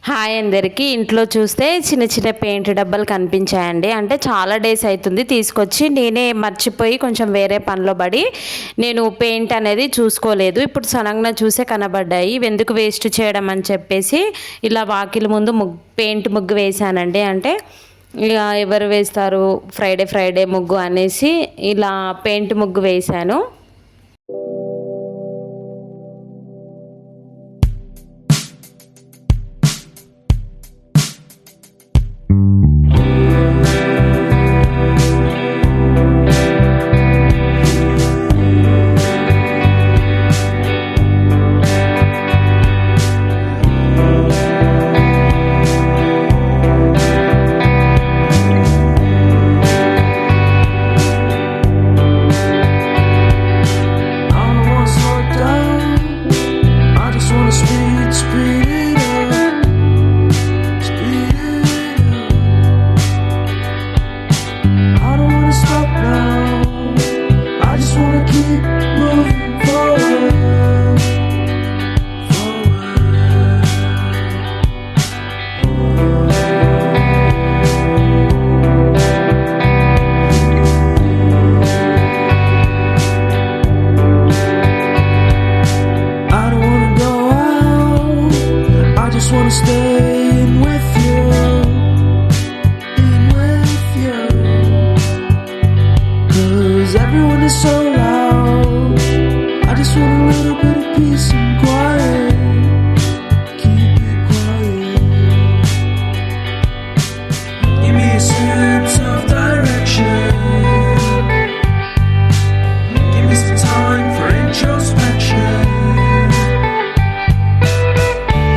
Hi అందరికీ. ఇంట్లో చూస్తే చిన్న చిన్న పెయింట్ డబ్బాలు కనిపించాయండి. అంటే చాలా డేస్ అవుతుంది తీసుకొచ్చి, నేనే మర్చిపోయి కొంచెం వేరే పనిలో పడి నేను పెయింట్ అనేది చూసుకోలేదు. ఇప్పుడు సడన్గా చూసే కనబడ్డాయి. ఇవి ఎందుకు వేస్ట్ చేయడం అని చెప్పేసి ఇలా వాకిలి ముందు పెయింట్ ముగ్గు వేశానండి. అంటే ఇక ఎవరు వేస్తారు ఫ్రైడే ఫ్రైడే ముగ్గు అనేసి ఇలా పెయింట్ ముగ్గు వేశాను. Everyone is so loud. I just want a little bit of peace and quiet. Keep it quiet. Give me a sense of direction. Give me some time for introspection.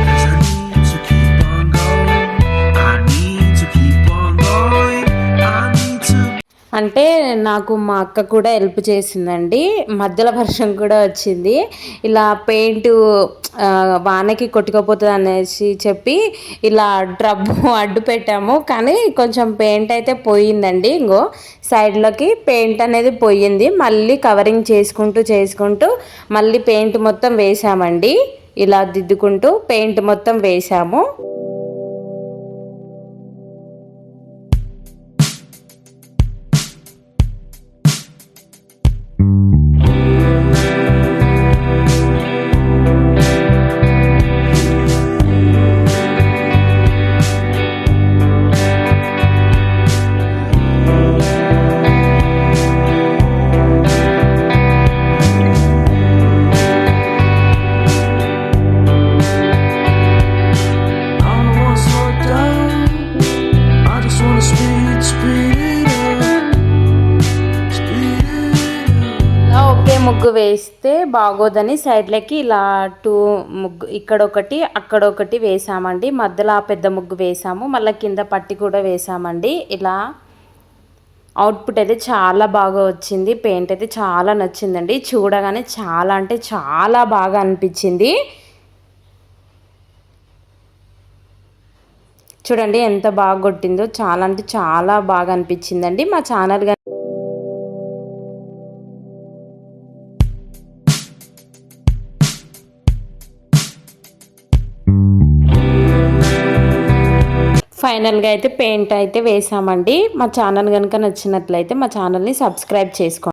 'Cause I need to keep on going. I need to keep on going. I need to. అంటే నాకు మా అక్క కూడా help చేసిందండి. మధ్యలో వర్షం కూడా వచ్చింది. ఇలా పెయింట్ వానకి కొట్టుకుపోతుంది అనేసి చెప్పి ఇలా డ్రబ్బు అడ్డు పెట్టాము. కానీ కొంచెం పెయింట్ అయితే పోయిందండి. ఇంకో సైడ్లోకి పెయింట్ అనేది పోయింది. మళ్ళీ కవరింగ్ చేసుకుంటూ మళ్ళీ పెయింట్ మొత్తం వేసామండి. ఇలా దిద్దుకుంటూ పెయింట్ మొత్తం వేసాము. ముగ్గు వేస్తే బాగోదని సైడ్లకి ఇలా ముగ్గు ఇక్కడొకటి అక్కడొకటి వేసామండి. మధ్యలో ఆ పెద్ద ముగ్గు వేసాము. మళ్ళీ కింద పట్టి కూడా వేసామండి. ఇలా అవుట్పుట్ అయితే చాలా బాగా వచ్చింది. పెయింట్ అయితే చాలా నచ్చిందండి. చూడగానే చాలా అంటే చాలా బాగా అనిపించింది. చూడండి ఎంత బాగా కొట్టిందో. చాలా అంటే చాలా బాగా అనిపించిందండి. మా ఛానల్ ఫైనల్గా అయితే పెయింట్ అయితే వేసామండి. మా ఛానల్ కనుక నచ్చినట్లయితే మా ఛానల్ని సబ్స్క్రైబ్ చేసుకోండి.